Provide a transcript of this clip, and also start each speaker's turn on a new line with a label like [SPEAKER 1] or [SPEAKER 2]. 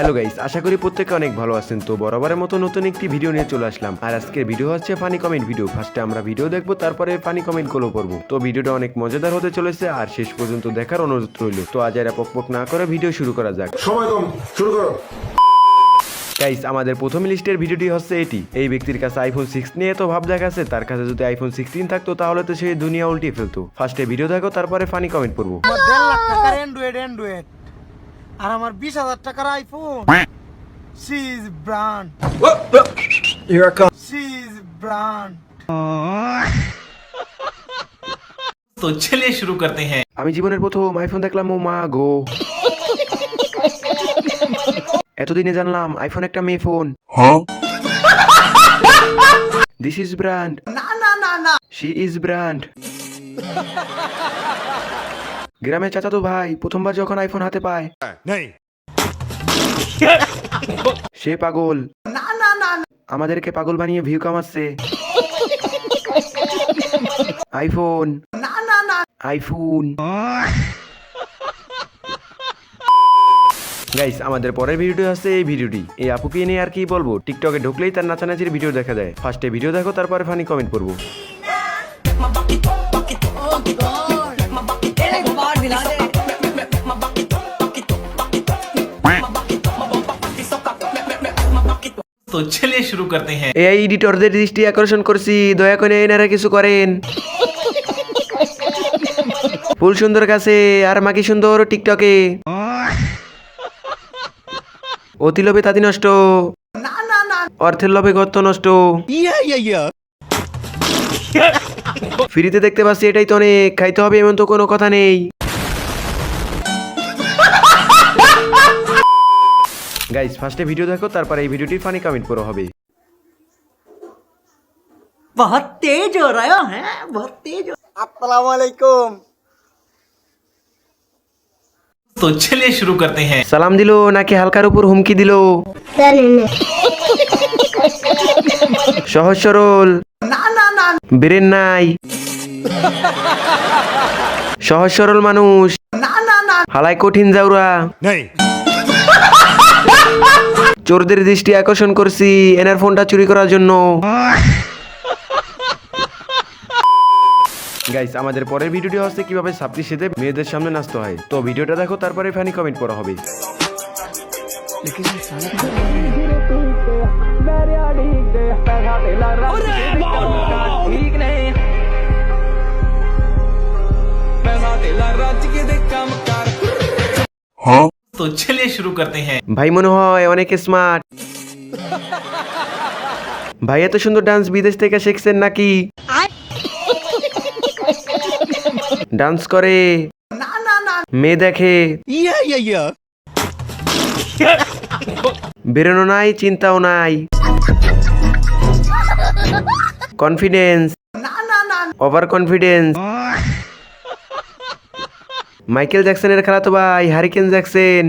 [SPEAKER 1] Hello guys, আশা করি প্রত্যেকে অনেক ভালো আছেন। তো বরাবরের মতো নতুন একটি ভিডিও নিয়ে চলে আসলাম। আর আজকের ভিডিও হচ্ছে ফানি কমেন্ট ভিডিও। ফার্স্টে আমরা ভিডিও দেখবো, তারপরে ফানি কমেন্ট গুলো পড়বো। তো ভিডিওটা অনেক মজাদার হতে চলেছে, আর শেষ পর্যন্ত দেখার অনুরোধ রইল। তো আজ আর পক না করে ভিডিও শুরু করা যাক।
[SPEAKER 2] সময় কম, শুরু করো।
[SPEAKER 1] গাইস, আমাদের প্রথম লিস্টের ভিডিওটি হচ্ছে এটি। এই ব্যক্তির কাছে আইফোন 6 নিয়ে তো ভাব দেখাচ্ছে, তার কাছে যদি আইফোন 16 থাকতো তাহলে তো সেই দুনিয়া উল্টিয়ে ফেলতো। ফার্স্টে ভিডিও দেখো, তারপরে ফানি কমেন্ট পড়বো।
[SPEAKER 3] আমার 1.5 লাখ টাকার অ্যান্ড্রয়েড আর আমার 20,000 টাকার আইফোন। সিজ ব্র্যান্ড সিজ ব্র্যান্ড।
[SPEAKER 4] तो चलिए शुरू करते हैं।
[SPEAKER 1] আমি জীবনের প্রথম আইফোন দেখলাম, ও মা গো। এতদিনে জানলাম আইফোন একটা মেয়ে ফোন। This is brand.
[SPEAKER 3] না
[SPEAKER 1] শি ইজ ব্র্যান্ড। গ্রামে চাচাতো ভাই প্রথমবার যখন আইফোন হাতে পায়, সে পাগল। আমাদেরকে পাগল বানিয়ে ভিউ কামাচ্ছে। IPhone iPhone. গাইস, আমাদের পরের ভিডিওটি হচ্ছে এই ভিডিওটি। এই আপুকে নিয়ে আর কি বলবো, টিকটকে ঢুকলেই তার নাচানাচির ভিডিও দেখা যায়। ফার্স্টে ভিডিও দেখো, তারপরে ফানি কমেন্ট করবো।
[SPEAKER 4] तो चलिए शुरू करते हैं।
[SPEAKER 1] এই এডিটরদের দৃষ্টি আকর্ষণ করছি, দয়া করে এনারা কিছু করেন। ফুল সুন্দর কাছে আর মাকি সুন্দর টিকটকে। অতি লোভে তাঁতি নষ্ট, অর্থের লোভে গর্ত নষ্ট। ফ্রিতে দেখতে পাচ্ছি, এটাই তো অনেক। খাইতে হবে এমন তো কোনো কথা নেই। গাইস, ফার্স্টে ভিডিও দেখো, তারপর এই ভিডিওটির ফানি কমেন্ট পড়ো হবে।
[SPEAKER 5] बहुत तेज हो रहा है बहुत तेज हो।
[SPEAKER 3] আসসালামু আলাইকুম।
[SPEAKER 4] तो चलिए शुरू करते हैं।
[SPEAKER 1] সালাম দিল নাকি হালকার উপর হুমকি দিল? সহজ সরল, ব্রেন নাই। সহজ সরল মানুষ, হালাই কঠিন জাউরা। চোরদের দৃষ্টি আকর্ষণ করছি এনার ফোনটা চুরি করার জন্য। গাইস, আমাদের পরের ভিডিওটি হচ্ছে কিভাবে ছাত্রী সেজে মেয়েদের সামনে নাচতে হয়। তো ভিডিওটা দেখো, তারপরে ফানি কমেন্ট করা হবে।
[SPEAKER 4] तो चलिए शुरू करते हैं।
[SPEAKER 1] ভাই মনে হয় অনেক স্মার্ট। ভাই এত সুন্দর ডান্স বিদেশ থেকে শিখছেন নাকি? ডান্স করে, মেয়ে দেখে, বেরোনো নাই, চিন্তাও নাই। Confidence, over confidence. মাইকেল জ্যাকসনের খেলাতো ভাই হারিকেন জ্যাকসন।